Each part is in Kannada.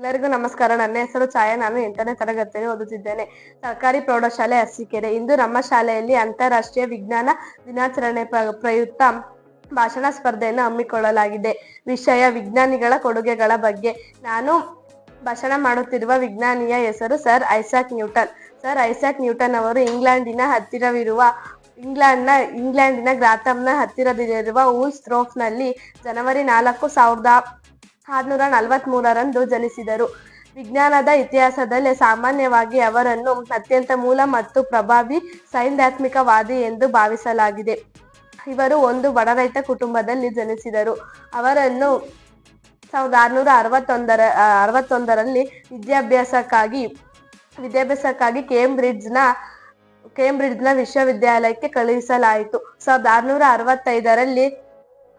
ಎಲ್ಲರಿಗೂ ನಮಸ್ಕಾರ. ನನ್ನ ಹೆಸರು ಛಾಯಾ. ನಾನು 8ನೇ ತರಗತಿಯಲ್ಲಿ ಓದುತ್ತಿದ್ದೇನೆ. ಸರ್ಕಾರಿ ಪ್ರೌಢಶಾಲೆ ಅರಸೀಕೆರೆ. ಇಂದು ನಮ್ಮ ಶಾಲೆಯಲ್ಲಿ ಅಂತಾರಾಷ್ಟ್ರೀಯ ವಿಜ್ಞಾನ ದಿನಾಚರಣೆ ಪ್ರಯುಕ್ತ ಭಾಷಣ ಸ್ಪರ್ಧೆಯನ್ನು ಹಮ್ಮಿಕೊಳ್ಳಲಾಗಿದೆ. ವಿಷಯ ವಿಜ್ಞಾನಿಗಳ ಕೊಡುಗೆಗಳ ಬಗ್ಗೆ. ನಾನು ಭಾಷಣ ಮಾಡುತ್ತಿರುವ ವಿಜ್ಞಾನಿಯ ಹೆಸರು sir Isaac Newton. Sir Isaac Newton ಅವರು ಇಂಗ್ಲೆಂಡಿನ ಗ್ರಾಥಮ್ನ ಹತ್ತಿರದಲ್ಲಿರುವ ವೂಲ್ಸ್ಥ್ರೋಫ್ನಲ್ಲಿ ಜನವರಿ 4, 1643ರಂದು ಜನಿಸಿದರು. ವಿಜ್ಞಾನದ ಇತಿಹಾಸದಲ್ಲಿ ಸಾಮಾನ್ಯವಾಗಿ ಅವರನ್ನು ಅತ್ಯಂತ ಮೂಲ ಮತ್ತು ಪ್ರಭಾವಿ ಸೈದ್ಧಾಂತಿಕವಾದಿ ಎಂದು ಭಾವಿಸಲಾಗಿದೆ. ಇವರು ಒಂದು ಬಡ ರೈತ ಕುಟುಂಬದಲ್ಲಿ ಜನಿಸಿದರು. ಅವರನ್ನು 1661ರಲ್ಲಿ ವಿದ್ಯಾಭ್ಯಾಸಕ್ಕಾಗಿ ಕೇಂಬ್ರಿಡ್ಜ್ನ ವಿಶ್ವವಿದ್ಯಾಲಯಕ್ಕೆ ಕಳುಹಿಸಲಾಯಿತು. 1665ರಲ್ಲಿ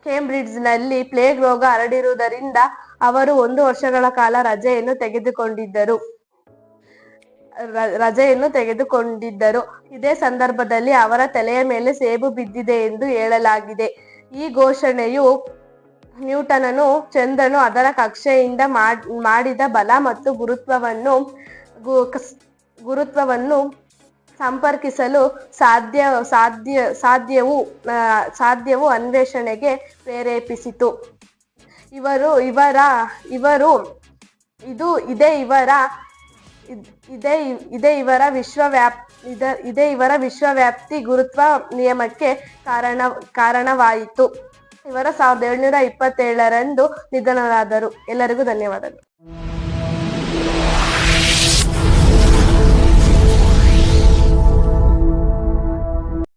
ಕೇಂಬ್ರಿಡ್ಜ್ನಲ್ಲಿ ಪ್ಲೇಗ್ ರೋಗ ಹರಡಿರುವುದರಿಂದ ಅವರು 1 ವರ್ಷಗಳ ಕಾಲ ರಜೆಯನ್ನು ತೆಗೆದುಕೊಂಡಿದ್ದರು. ಇದೇ ಸಂದರ್ಭದಲ್ಲಿ ಅವರ ತಲೆಯ ಮೇಲೆ ಸೇಬು ಬಿದ್ದಿದೆ ಎಂದು ಹೇಳಲಾಗಿದೆ. ಈ ಘೋಷಣೆಯು ನ್ಯೂಟನನು ಚಂದ್ರನು ಅದರ ಕಕ್ಷೆಯಿಂದ ಮಾಡಿದ ಬಲ ಮತ್ತು ಗುರುತ್ವವನ್ನು ಸಂಪರ್ಕಿಸಲು ಸಾಧ್ಯವು ಅನ್ವೇಷಣೆಗೆ ಪ್ರೇರೇಪಿಸಿತು. ಇದೇ ಇವರ ವಿಶ್ವವ್ಯಾಪಿ ಗುರುತ್ವ ನಿಯಮಕ್ಕೆ ಕಾರಣವಾಯಿತು. ಇವರು 1727ರಂದು ನಿಧನರಾದರು. ಎಲ್ಲರಿಗೂ ಧನ್ಯವಾದಗಳು.